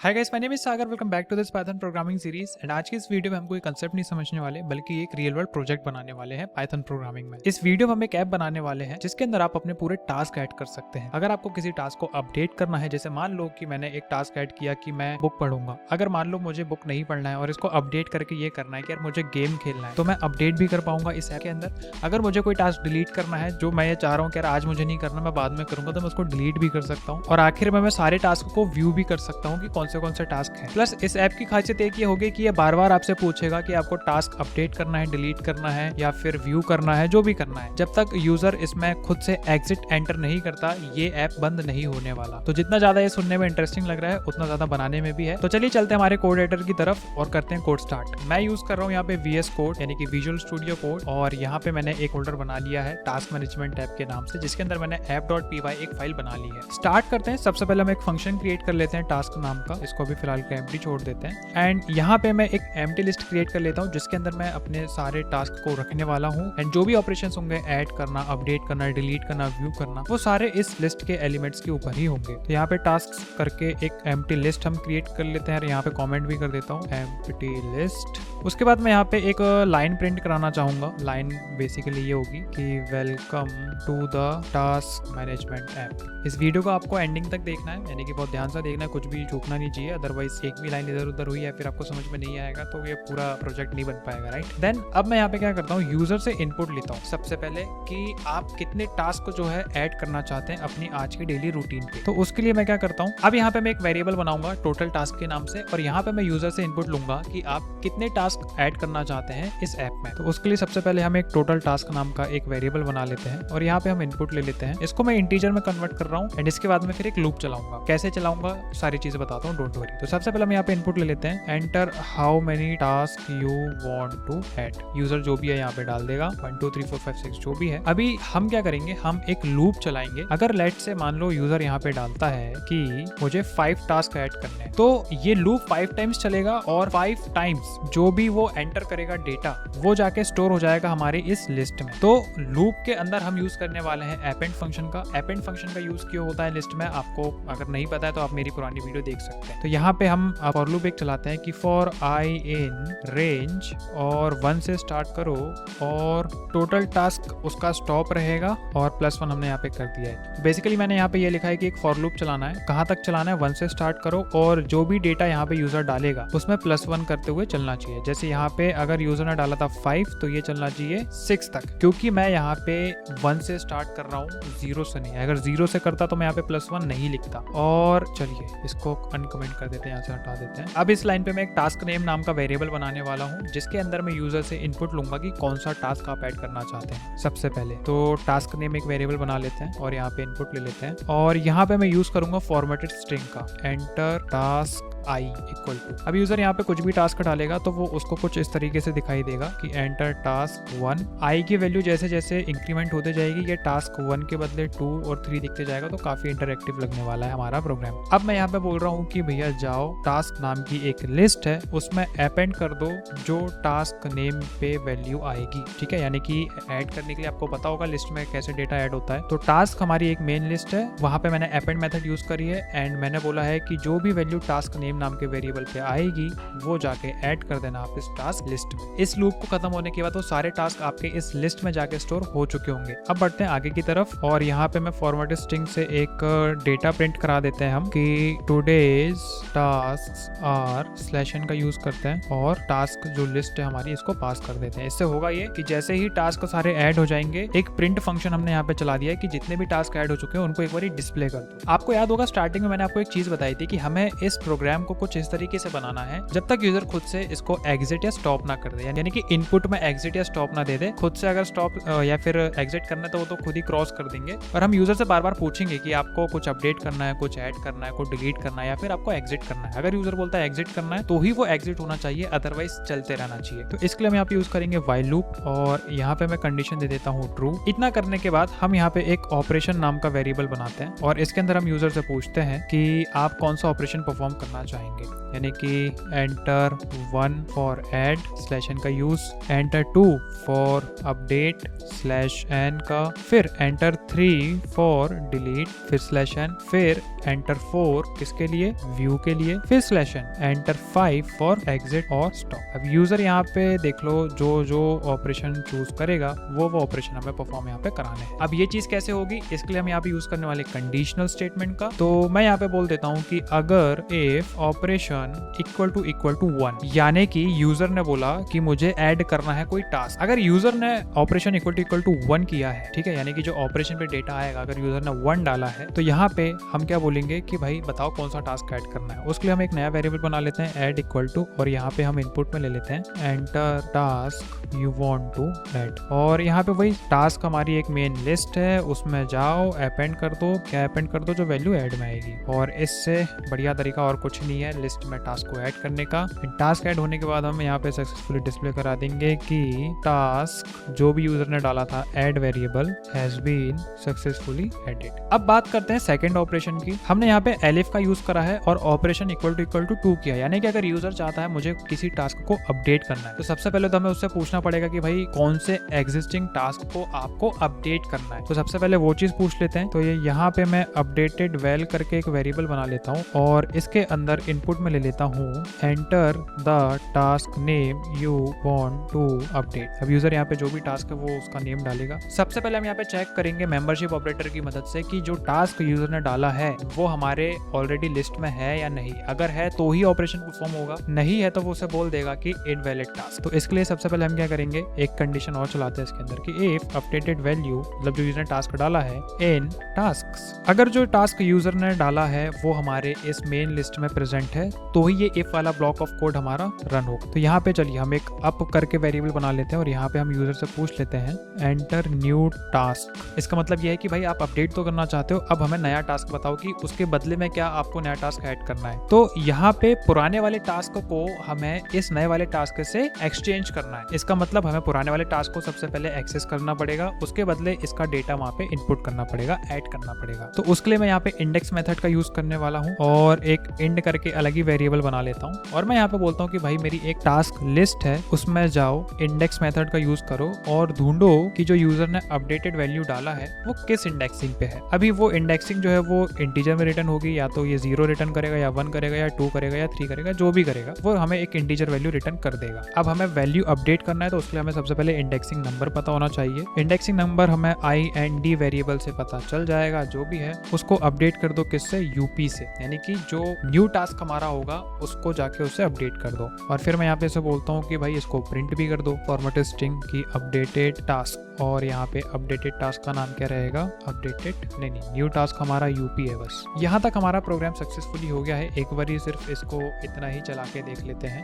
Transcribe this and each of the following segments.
Hi guys, my name is Sagar. Welcome back to this Python programming series. And आज की इस video में हम कोई कंसेप्ट नहीं समझने वाले, बल्कि एक रियल वर्ल्ड प्रोजेक्ट बनाने वाले हैं पाइथन प्रोग्रामिंग में। इस वीडियो में हम एक ऐप बनाने वाले हैं जिसके अंदर आप अपने पूरे टास्क ऐड कर सकते हैं। अगर आपको किसी टास्क को अपडेट करना है, जैसे मान लो कि मैंने एक टास्क ऐड किया कि मैं बुक पढ़ूंगा। अगर मान लो मुझे बुक नहीं पढ़ना है और इसको अपडेट करके ये करना है कि यार मुझे गेम खेलना है, तो मैं अपडेट भी कर पाऊंगा इस ऐप के अंदर। अगर मुझे कोई टास्क डिलीट करना है जो मैं ये चाह रहा हूँ कि यार आज मुझे नहीं करना, मैं बाद में करूंगा, तो मैं उसको डिलीट भी कर सकता हूँ। और आखिर में मैं सारे टास्क को व्यू भी कर सकता हूँ कि कौन से टास्क है। प्लस इस ऐप की खासियत एक ये होगी कि ये बार बार आपसे पूछेगा कि आपको टास्क अपडेट करना है, डिलीट करना है या फिर व्यू करना है, जो भी करना है। जब तक यूजर इसमें खुद से एग्जिट एंटर नहीं करता, ये ऐप बंद नहीं होने वाला। तो जितना ज्यादा ये सुनने में इंटरेस्टिंग लग रहा है, उतना ज्यादा बनाने में भी है। तो चलिए चलते हैं हमारे कोड एडिटर की तरफ और करते हैं कोड स्टार्ट। मैं यूज कर रहा हूँ यहाँ पे VS कोड यानी कि विजुअल स्टूडियो कोड, और यहाँ पे मैंने एक फोल्डर बना लिया है टास्क मैनेजमेंट ऐप के नाम से, जिसके अंदर मैंने app.py एक फाइल बना ली है। स्टार्ट करते हैं। सबसे पहले हम एक फंक्शन क्रिएट कर लेते हैं टास्क नाम का, इसको भी फिलहाल एम्प्टी छोड़ देते हैं। एंड यहाँ पे मैं एक एम्प्टी लिस्ट क्रिएट कर लेता हूँ जिसके अंदर मैं अपने सारे टास्क को रखने वाला हूँ। एंड जो भी ऑपरेशंस होंगे, ऐड करना, अपडेट करना, डिलीट करना, व्यू करना, वो सारे इस लिस्ट के एलिमेंट्स के ऊपर ही होंगे। तो यहाँ पे टास्क करके एक एम्प्टी लिस्ट हम क्रिएट कर लेते हैं और यहाँ पे कमेंट भी कर देता हूँ एम्प्टी लिस्ट। उसके बाद मैं यहाँ पे एक लाइन प्रिंट कराना चाहूंगा। लाइन बेसिकली ये होगी कि welcome to the task management app. इस वीडियो को आपको एंडिंग तक देखना है, यानी कि बहुत ध्यान से देखना है, कुछ भी चूकना नहीं चाहिए। अदरवाइज एक भी लाइन इधर उधर हुई या फिर आपको समझ में नहीं आएगा तो ये पूरा प्रोजेक्ट नहीं बन पाएगा, राइट। देन अब मैं यहाँ पे क्या करता हूँ, यूजर से इनपुट लेता हूँ सबसे पहले कि आप कितने टास्क जो है ऐड करना चाहते हैं अपनी आज की डेली रूटीन पे। तो उसके लिए मैं क्या करता हूँ, अब यहाँ पे मैं एक वेरिएबल बनाऊंगा टोटल टास्क के नाम से, और यहाँ पे मैं यूजर से इनपुट लूंगा कि आप कितने टास्क ऐड करना चाहते हैं इस ऐप में। तो उसके लिए सबसे पहले हम एक टोटल टास्क नाम का एक वेरिएबल बना लेते हैं और यहाँ पे हम इनपुट ले लेते हैं। इसको मैं इंटीजर में कन्वर्ट कर रहा हूँ एंड इसके बाद में फिर एक लूप चलाऊंगा। कैसे चलाऊंगा सारी चीजें बताता हूँ, डोंट वरी। तो सबसे पहले हम यहाँ पे इनपुट ले लेते हैं, enter how many task you want to add. User जो भी है यहाँ पे डाल देगा 1 2 3 4 5 6 जो भी है। अभी हम क्या करेंगे, हम एक लूप चलाएंगे। अगर लेट से मान लो यूजर यहाँ पे डालता है कि मुझे 5 टास्क ऐड करने हैं, तो ये लूप 5 टाइम्स चलेगा और 5 टाइम्स जो भी वो एंटर करेगा डेटा, वो जाके स्टोर हो जाएगा हमारे इस लिस्ट में। तो लूप के अंदर हम यूज करने वाले हैं अपेंड फंक्शन का। अपेंड फंक्शन का यूज क्यों होता है लिस्ट में, आपको अगर नहीं पता है तो आप मेरी पुरानी वीडियो देख सकते हैं। तो यहाँ पे हम फॉर लूप एक चलाते हैं कि फॉर आई इन रेंज और 1 से स्टार्ट करो और टोटल टास्क उसका स्टॉप रहेगा और +1 हमने यहाँ पे कर दिया है। बेसिकली मैंने यहाँ पे ये लिखा है कि एक फॉर लूप चलाना है। कहाँ तक चलाना है, 1 से स्टार्ट करो और जो भी डेटा यहाँ पे यूजर डालेगा उसमें +1 करते हुए चलना चाहिए। जैसे यहाँ पे अगर यूजर ने डाला था 5 तो ये चलना चाहिए 6 तक, क्योंकि मैं यहाँ पे 1 से स्टार्ट कर रहा हूँ, 0 से नहीं। अगर 0 से करता तो मैं यहाँ पे +1 नहीं लिखता। और चलिए इसको अनकमेंट कर देते हैं, यहाँ से हटा देते हैं। अब इस लाइन पे मैं एक टास्क नेम नाम का वेरिएबल बनाने वाला हूँ जिसके अंदर मैं यूजर से इनपुट लूंगा कि कौन सा टास्क आप ऐड करना चाहते हैं। सबसे पहले तो टास्क नेम एक वेरिएबल बना लेते हैं और यहाँ पे इनपुट ले लेते हैं, और यहाँ पे मैं यूज करूंगा फॉर्मेटेड स्ट्रिंग का, enter task i equal to. अब यूजर यहाँ पे कुछ भी टास्क डालेगा तो वो उसको कुछ इस तरीके से दिखाई देगा कि एंटर टास्क 1। i की वैल्यू जैसे जैसे इंक्रीमेंट होते जाएगी, ये टास्क 1 के बदले 2 और 3 दिखते जाएगा। तो काफी इंटरेक्टिव लगने वाला है हमारा प्रोग्राम। अब मैं यहाँ पे बोल रहा हूँ कि भैया जाओ टास्क नाम की एक लिस्ट है, उसमें अपेंड कर दो जो टास्क नेम पे वैल्यू आएगी। ठीक है, यानी कि ऐड करने के लिए आपको पता होगा लिस्ट में कैसे डेटा ऐड होता है। तो टास्क हमारी एक मेन लिस्ट है, वहां पे मैंने अपेंड मेथड यूज करी है एंड मैंने बोला है कि जो भी वैल्यू टास्क नेम नाम के वेरिएबल पे आएगी वो जाके ऐड कर देना आप इस टास्क लिस्ट में। इस लूप को खत्म होने के बाद वो सारे टास्क आपके इस लिस्ट में जाके स्टोर हो चुके होंगे। अब बढ़ते हैं आगे की तरफ और यहाँ पे मैं फॉर्मेटेड स्ट्रिंग से एक डेटा प्रिंट करा देते हैं हम कि टुडेज टास्क्स आर /n का यूज करते हैं और टास्क जो लिस्ट है हमारी इसको पास कर देते हैं। इससे होगा ये कि जैसे ही टास्क सारे ऐड हो जाएंगे, एक प्रिंट फंक्शन हमने यहाँ पे चला दिया है कि जितने भी टास्क ऐड हो चुके हैं उनको एक बार डिस्प्ले कर दो। आपको याद होगा स्टार्टिंग में मैंने आपको एक चीज बताई थी कि हमें इस प्रोग्राम को कुछ इस तरीके से बनाना है जब तक यूजर खुद से इसको एग्जिट या स्टॉप ना कर दे, यानी कि इनपुट में एग्जिट या स्टॉप ना दे दे। खुद से अगर स्टॉप या फिर एग्जिट करना है तो वो तो खुद ही क्रॉस कर देंगे, और हम यूजर से बार बार पूछेंगे कि आपको कुछ अपडेट करना है, कुछ ऐड करना है, कुछ डिलीट करना है या फिर आपको एग्जिट करना है। अगर यूजर बोलता है एग्जिट करना है तो ही वो एग्जिट होना चाहिए, अदरवाइज चलते रहना चाहिए। तो इसके लिए हम यहाँ पे यूज करेंगे व्हाइल लूप और यहाँ पे मैं कंडीशन दे देता हूँ ट्रू। इतना करने के बाद हम यहाँ पे एक ऑपरेशन नाम का वेरिएबल बनाते हैं और इसके अंदर हम यूजर से पूछते हैं कि आप कौन सा ऑपरेशन परफॉर्म करना चाहेंगे, यानी कि एंटर 1 फॉर ऐड /n का use, enter 2 for update /n का, फिर एंटर 3 फॉर डिलीट, फिर /n, फिर एंटर 4 किसके लिए, व्यू के लिए, फिर /n, एंटर 5 फॉर एग्जिट और स्टॉप। अब यूजर यहाँ पे देख लो जो ऑपरेशन चूज करेगा वो ऑपरेशन हमें परफॉर्म यहाँ पे कराने हैं। अब ये चीज कैसे होगी, इसके लिए हम यहाँ पे यूज करने वाले कंडीशनल स्टेटमेंट का। तो मैं यहाँ पे बोल देता हूँ कि अगर इफ ऑपरेशन इक्वल टू 1, यानी कि यूजर ने बोला कि मुझे ऐड करना है कोई टास्क, अगर यूजर ने ऑपरेशन इक्वल टू 1 किया है, ठीक है, यानी कि जो ऑपरेशन पे डेटा आएगा अगर यूजर ने 1 डाला है, तो यहाँ पे हम क्या बोलेंगे कि भाई बताओ कौन सा टास्क ऐड करना है। उसके लिए हम एक नया वेरिएबल बना लेते हैं ऐड इक्वल टू, और यहाँ पे हम इनपुट में ले लेते हैं enter task you want to add, और यहाँ पे वही टास्क हमारी एक मेन लिस्ट है, उसमें जाओ अपेंड कर दो, क्या अपेंड कर दो, जो वैल्यू ऐड में आएगी। और इससे बढ़िया तरीका और कुछ नहीं है लिस्ट में टास्क को ऐड करने का। टास्क ऐड होने के बाद हम यहाँ पे सक्सेसफुली डिस्प्ले करा देंगे कि टास्क जो भी यूजर ने डाला था add variable has been successfully added. अब बात करते हैं सेकंड ऑपरेशन की। हमने यहाँ पे एलिफ का यूज करा है और ऑपरेशन इक्वल टू 2 किया, यानी कि अगर यूजर चाहता है मुझे किसी टास्क को अपडेट करना है, तो सबसे पहले तो हमें उससे पूछना पड़ेगा कि भाई कौन से एग्जिस्टिंग टास्क को आपको अपडेट करना है। तो सबसे पहले वो चीज पूछ लेते हैं। तो ये यहाँ पे मैं अपडेटेड वेल करके एक वेरिएबल बना लेता हूँ और इसके अंदर इनपुट में ले लेता हूँ enter the task name you want to update. अब यूजर यहाँ पे जो भी टास्क है वो उसका नेम डालेगा। सबसे पहले हम यहाँ पे चेक करेंगे मेंबरशिप ऑपरेटर की मदद से कि जो टास्क यूजर ने डाला है वो हमारे ऑलरेडी लिस्ट में है या नहीं। अगर है तो ही ऑपरेशन परफॉर्म होगा, नहीं है तो वो उसे बोल देगा कि इनवैलिड टास्क। तो इसके लिए सबसे पहले हम क्या करेंगे, एक कंडीशन और चलाते हैं इसके अंदर कि इफ अपडेटेड वैल्यू, मतलब जो यूजर ने टास्क डाला है इन टास्क्स, अगर जो टास्क यूजर ने डाला है वो हमारे इस मेन लिस्ट में प्रेजेंट है तो ही ये इफ वाला ब्लॉक ऑफ कोड हमारा रन होगा। तो यहाँ पे चलिए हम एक अप करके वेरिएबल बना लेते हैं और यहाँ पे हम यूजर से पूछ लेते हैं एंटर न्यू टास्क। इसका मतलब ये है कि भाई आप अपडेट तो करना चाहते हो, अब हमें नया टास्क बताओ कि उसके बदले में क्या आपको नया टास्क ऐड करना है। तो यहाँ पे पुराने वाले टास्क को हमें इस नए वाले टास्क से एक्सचेंज करना है। इसका मतलब हमें पुराने वाले टास्क को सबसे पहले एक्सेस करना पड़ेगा, उसके बदले इसका डेटा वहाँ पे इनपुट करना पड़ेगा, ऐड करना पड़ेगा। तो उसके लिए मैं यहाँ पे इंडेक्स मेथड का यूज करने वाला हूँ और एक इंड करके अलग ही वेरिएबल बना लेता हूँ और मैं यहाँ पे बोलता हूँ कि भाई मेरी एक टास्क लिस्ट है, उसमें जाओ इंडेक्स मेथड का यूज करो और ढूंढो कि जो यूजर ने अपडेटेड वैल्यू डाला है वो किस इंडेक्सिंग पे है। अभी वो इंडेक्सिंग जो है वो इंटीजर में रिटर्न होगी, या तो ये 0 रिटर्न करेगा या 1 करेगा या 2 करेगा या 3 करेगा, जो भी करेगा वो हमें एक इंटीजर वैल्यू रिटर्न कर देगा। अब हमें वैल्यू अपडेट करना है तो उसके लिए हमें सबसे पहले इंडेक्सिंग नंबर पता होना चाहिए। इंडेक्सिंग नंबर हमें IND वेरिएबल से पता चल जाएगा, जो भी है उसको अपडेट कर दो किससे, यूपी से, यानी कि जो न्यू टास्क हमारा होगा उसको जाके उसे अपडेट कर दो। और फिर मैं यहाँ पे इसे बोलता हूँ कि भाई इसको प्रिंट भी कर दो फॉर्मेटेड स्ट्रिंग की अपडेटेड टास्क, और यहाँ पे अपडेटेड टास्क का नाम क्या रहेगा, अपडेटेड नहीं न्यू टास्क हमारा यूपी है। बस यहाँ तक हमारा प्रोग्राम सक्सेसफुली हो गया है। एक बार ही सिर्फ इसको इतना ही चला के देख लेते हैं।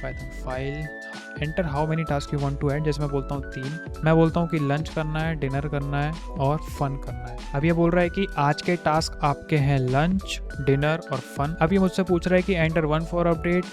Python file enter how many task you want to add, जैसे मैं बोलता हूँ 3, मैं बोलता हूँ कि लंच करना है, डिनर करना है और फन करना है। अब ये बोल रहा है कि आज के टास्क आपके हैं लंच, डिनर और फन। अब ये मुझसे पूछ रहा है कि enter 1 for update,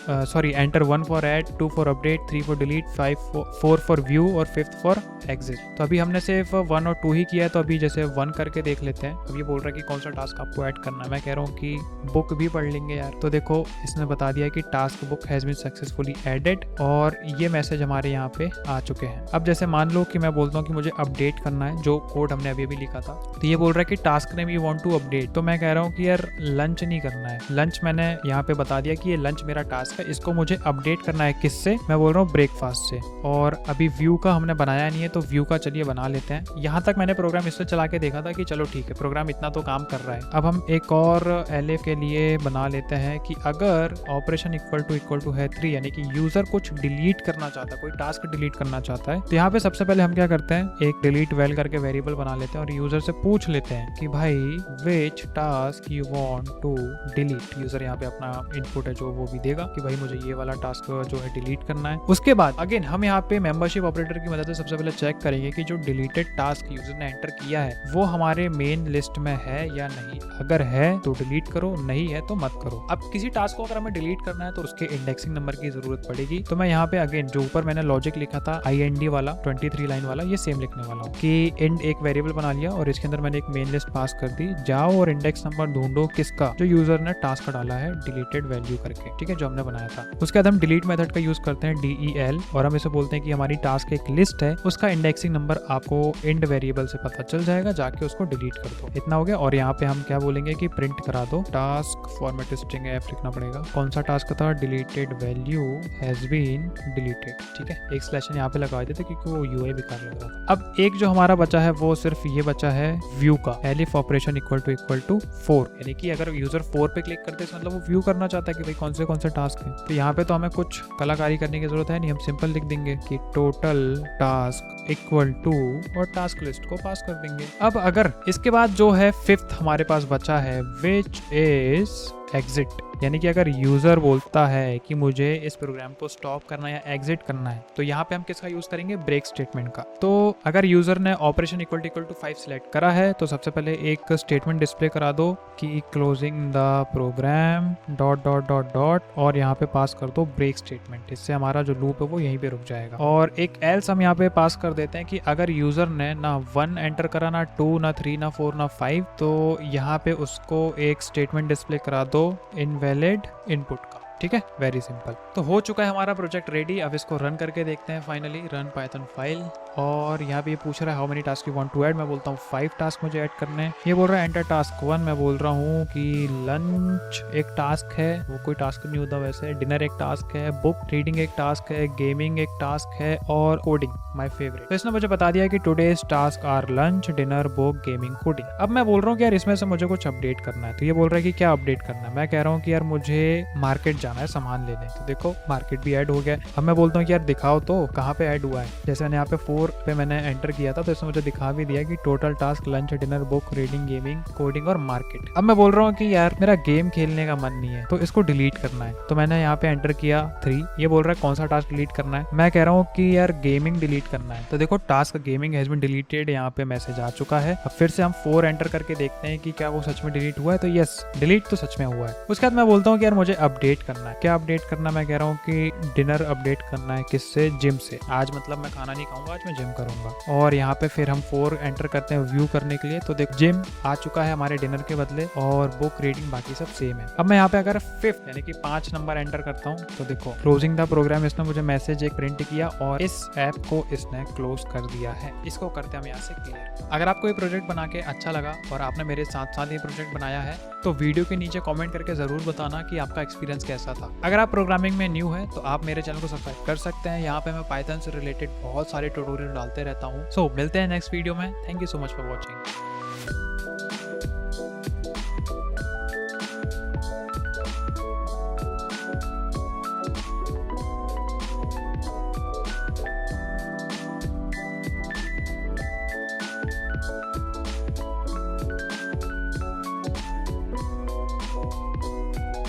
enter 1 for add, 2 for update, 3 for delete, 4 for view और 5th फॉर एग्जिट। तो अभी हमने सिर्फ 1 और 2 ही किया है, तो अभी जैसे 1 करके देख लेते हैं। अब ये बोल रहा है कि कौन सा टास्क आपको ऐड करना है। मैं कह रहा हूँ कि बुक भी पढ़ लेंगे यार। तो देखो इसने बता दिया कि task book has been successfully added और ये मैसेज हमारे यहाँ पे आ चुके हैं। अब जैसे मान लो कि मैं बोलता हूँ कि मुझे अपडेट करना है, जो कोड हमने अभी लिखा था, तो ये बोल रहा है कि task name you want to update. तो मैं कह रहा हूँ कि यार लंच नहीं करना है, लंच मैंने यहाँ पे बता दिया कि ये लंच मेरा टास्क है, इसको मुझे अपडेट करना है किससे, मैं बोल रहा हूँ ब्रेकफास्ट से। और अभी व्यू का हमने बनाया नहीं है तो व्यू का चलिए बना लेते हैं। यहाँ तक मैंने प्रोग्राम इससे चला के देखा था कि चलो ठीक है, प्रोग्राम इतना तो काम कर रहा है। अब हम एक और एलिफ के लिए बना लेते हैं कि अगर ऑपरेशन इक्वल टू है 3, यानी कि यूजर कुछ डिलीट करना चाहता है, कोई टास्क डिलीट करना चाहता है, तो यहाँ पे सबसे पहले हम क्या करते हैं, एक डिलीट वेल करके वेरिएबल बना लेते हैं और यूजर से पूछ लेते हैं कि भाई which task you want to delete. User यहाँ पे अपना इनपुट है जो वो भी देगा कि भाई मुझे ये वाला टास्क जो है डिलीट करना है। उसके बाद अगेन हम यहाँ पे मेंबरशिप ऑपरेटर की मदद से सबसे पहले चेक करेंगे देखेंगे कि जो डिलीटेड टास्क यूजर ने एंटर किया है वो हमारे मेन लिस्ट में है या नहीं। अगर है तो डिलीट करो, नहीं है तो मत करो। अब किसी टास्क को अगर हमें डिलीट करना है तो उसके इंडेक्सिंग नंबर की जरूरत पड़ेगी। तो मैं यहाँ पे अगेन जो ऊपर मैंने लॉजिक लिखा था IND वाला 23 लाइन वाला, ये सेम लिखने वाला हूँ कि इंड एक वेरिएबल बना लिया और इसके अंदर मैंने एक मेन लिस्ट पास कर दी। जाओ और इंडेक्स नंबर ढूंढो किसका, जो यूजर ने टास्क डाला है डिलीटेड वैल्यू करके, ठीक है, जो हमने बनाया था। उसके बाद हम डिलीट मेथड का यूज करते हैं DEL, और हम इसे बोलते हैं कि हमारी टास्क एक लिस्ट है, उसका इंडेक्सिंग नंबर आपको इंड वेरिएबल से पता चल जाएगा, जाके उसको डिलीट कर दो। इतना हो गया। और यहाँ पे हम क्या बोलेंगे कि प्रिंट करा दो टास्क फॉर्मेट स्ट्रिंग एफ लिखना पड़ेगा। कौन सा टास्क था, deleted value has been deleted, ठीक है। एक स्लैशन यहाँ पे लगा देते क्योंकि वो UI बेकार लग रहा था। अब एक जो हमारा बचा है वो सिर्फ ये बचा है व्यू का, एलिफ ऑपरेशन इक्वल टू 4, यानी कि अगर यूजर 4 पे क्लिक करते हैं मतलब वो व्यू करना चाहता है कि भाई कौन से टास्क है। तो यहाँ पे तो हमें कुछ कलाकारी करने की जरूरत है नहीं, हम सिंपल लिख देंगे कि टोटल टास्क इक्वल टू और टास्क लिस्ट को पास कर देंगे। अब अगर इसके बाद जो है 5th हमारे पास बचा है विच इज एग्जिट, यानी कि अगर यूजर बोलता है कि मुझे इस प्रोग्राम को स्टॉप करना है या एग्जिट करना है, तो यहाँ पे हम किसका यूज करेंगे, ब्रेक स्टेटमेंट का। तो अगर यूजर ने ऑपरेशन इक्वल टू 5 सिलेक्ट करा है तो सबसे पहले एक स्टेटमेंट डिस्प्ले करा दो कि क्लोजिंग द प्रोग्राम डॉट और यहाँ पे पास कर दो ब्रेक स्टेटमेंट। इससे हमारा जो लूप है वो यहीं पे रुक जाएगा। और एक एल्स हम यहाँ पे पास कर देते हैं कि अगर यूजर ने ना 1 एंटर करा, ना 2, ना 3, ना 4, ना 5, तो यहाँ पे उसको एक स्टेटमेंट डिस्प्ले करा दो इनवैलिड इनपुट का, ठीक है। Very simple. तो हो चुका है हमारा प्रोजेक्ट रेडी। अब इसको रन करके देखते हैं फाइनली, रन पाइथन फाइल। और यहाँ पे ये पूछ रहा है how many task you want to add, मैं बोलता हूँ 5 टास्क मुझे ऐड करने हैं। ये बोल रहा है एंटर टास्क 1, मैं बोल रहा हूँ कि लंच एक टास्क है, वो कोई टास्क नहीं होता वैसे, डिनर एक टास्क है, बुक रीडिंग एक टास्क है, गेमिंग एक टास्क है और कोडिंग माय फेवरेट। तो इसने मुझे बता दिया कि today's task our lunch, dinner, book, gaming, coding. अब मैं बोल रहा हूँ कि यार इसमें से मुझे कुछ अपडेट करना है। तो ये बोल रहा है कि क्या अपडेट करना है। मैं कह रहा हूँ कि यार मुझे मार्केट जाना है सामान लेने। तो देखो मार्केट भी ऐड हो गया। अब मैं बोलता हूँ कि यार दिखाओ तो कहाँ पे ऐड हुआ है। जैसे मैंने यहाँ पे 4 पे मैंने एंटर किया था तो इसने मुझे दिखा भी दिया कि total task lunch, dinner, book, reading, gaming, coding और मार्केट। अब मैं बोल रहा हूँ कि यार मेरा गेम खेलने का मन नहीं है तो इसको डिलीट करना है। तो मैंने यहाँ पे एंटर किया 3। ये बोल रहा है कौन सा टास्क डिलीट करना है। मैं कह रहा हूँ कि यार गेमिंग डिलीट करना है। तो देखो task gaming has been deleted, यहाँ पे मैसेज आ चुका है। अब फिर से हम 4 एंटर करके देखते हैं कि क्या वो सच में डिलीट हुआ है। तो यस, डिलीट तो सच में हुआ है। उसके बाद मैं बोलता हूँ कि यार मुझे अपडेट करना है। क्या अपडेट करना, मैं कह रहा हूँ कि डिनर अपडेट करना है। किससे, जिम से। आज मतलब मैं खाना नहीं खाऊंगा, आज मैं जिम करूंगा। और यहाँ पे फिर हम 4 एंटर करते हैं व्यू करने के लिए। तो देखो जिम आ चुका है हमारे डिनर के बदले और बुक, रीडिंग बाकी सब सेम है। अब मैं यहाँ पे अगर 5th यानी कि 5 नंबर एंटर करता हूँ तो देखो क्लोजिंग द प्रोग्राम, इसने मुझे मैसेज एक प्रिंट किया और इस ऐप को इसने क्लोज कर दिया है। इसको करते हैं हम यहाँ से क्लियर। अगर आपको ये प्रोजेक्ट बना के अच्छा लगा और आपने मेरे साथ साथ ये प्रोजेक्ट बनाया है तो वीडियो के नीचे कमेंट करके जरूर बताना कि आपका एक्सपीरियंस कैसा था। अगर आप प्रोग्रामिंग में न्यू है तो आप मेरे चैनल को सब्सक्राइब कर सकते हैं। यहाँ पे मैं पाइथन से रिलेटेड बहुत सारे ट्यूटोरियल डालते रहता हूँ। सो मिलते हैं नेक्स्ट वीडियो में। Thank you so much for watching.